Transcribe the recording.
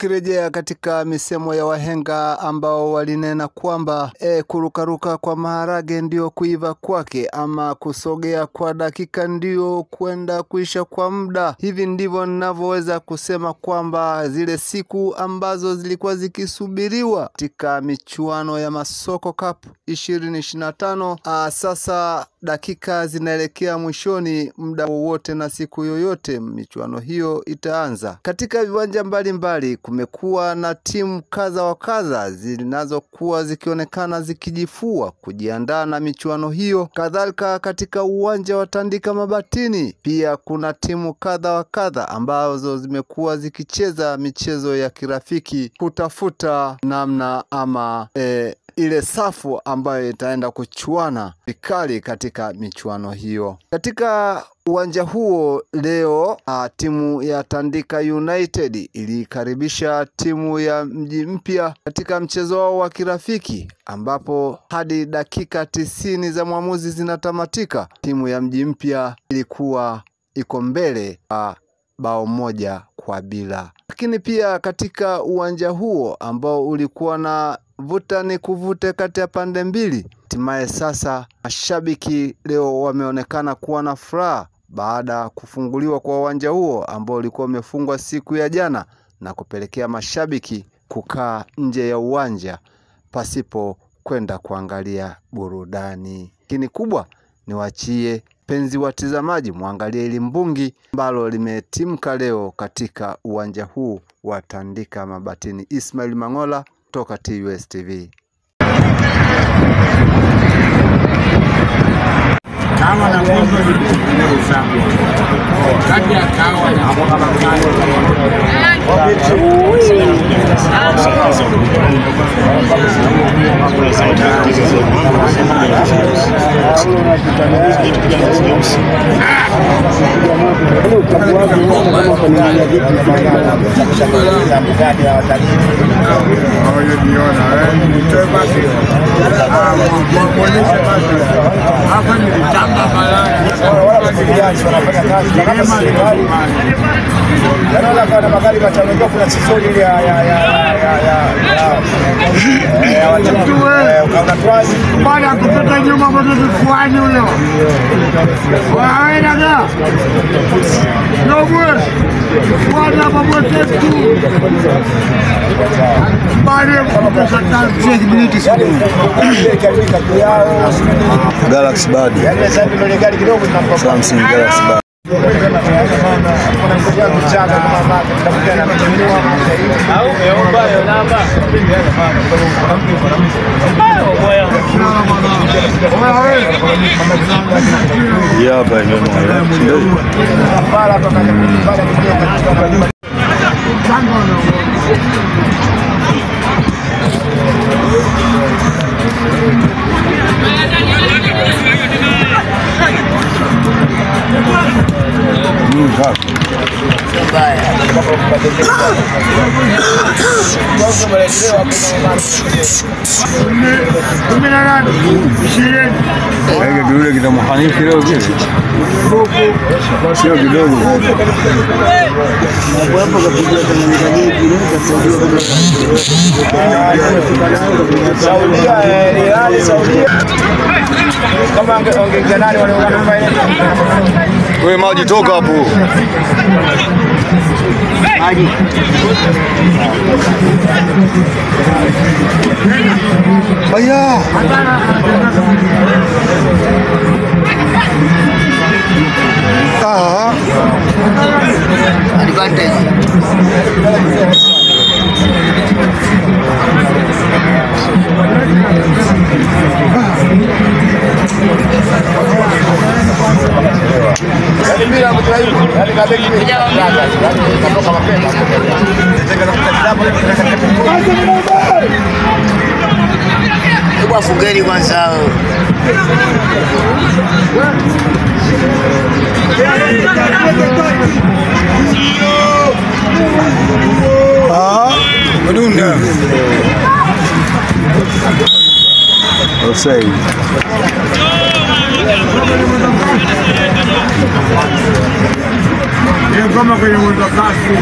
Tukirejea katika misemo ya wahenga ambao walinena kwamba kurukaruka kwa maharage ndio kuiva kwake, ama kusogea kwa dakika ndio kwenda kuisha kwa muda. Hivi ndivyo ninavyoweza kusema kwamba zile siku ambazo zilikuwa zikisubiriwa katika michuano ya Masoko Cup 2025 sasa dakika zinaelekea mwishoni. Muda wowote na siku yoyote michuano hiyo itaanza. Katika viwanja mbalimbali kumekuwa na timu kadha wa kadha zinazokuwa zikionekana zikijifua kujiandaa na michuano hiyo. Kadhalika katika uwanja wa Tandika Mabatini pia kuna timu kadha wa kadha ambazo zimekuwa zikicheza michezo ya kirafiki kutafuta namna ama ile safu ambayo itaenda kuchuana vikali katika michuano hiyo. Katika uwanja huo leo timu ya Tandika United ilikaribisha timu ya Mji Mpya katika mchezo wao wa kirafiki, ambapo hadi dakika 90 za mwamuzi zinatamatika timu ya Mji Mpya ilikuwa iko mbele bao 1-0. Lakini pia katika uwanja huo ambao ulikuwa na vuta ni kuvute kati ya pande mbili, hatimaye sasa mashabiki leo wameonekana kuwa na furaha baada kufunguliwa kwa uwanja huo ambao ulikuwa umefungwa siku ya jana, na kupelekea mashabiki kukaa nje ya uwanja pasipo kwenda kuangalia burudani. Lakini kubwa ni wachie penzi watazamaji muangalie ili mbungi ambalo limetimka leo katika uwanja huu wa Tandika Mabatini. Ismail Mangola kutoka TUS TV. Kama na mambo ni sawa. Kati ya kawa na hapo kama Yanaona magari matano kuna sizoni ile ukakatwazi baada ya kupita nyuma kwa vifuani huyo. Waenda ga. Nobwe. Fuana pamoja tu. Baada ya kupita Galaxy bado. Yaani sasa ndio gari kidogo tunakuwa Samsung Galaxy bado. Kidole kita muhanifi leo vile. Sio kidogo. Saudia. Kama ongea nani wale wanafanya ile. Wewe maji toka hapo. Maji. Aya. Advantage. Bila mtaifa, yani kabeki natoka mapema. Hebu fungeni kwanza. Madunda. Offside. Kama kwenye mwendo kasi.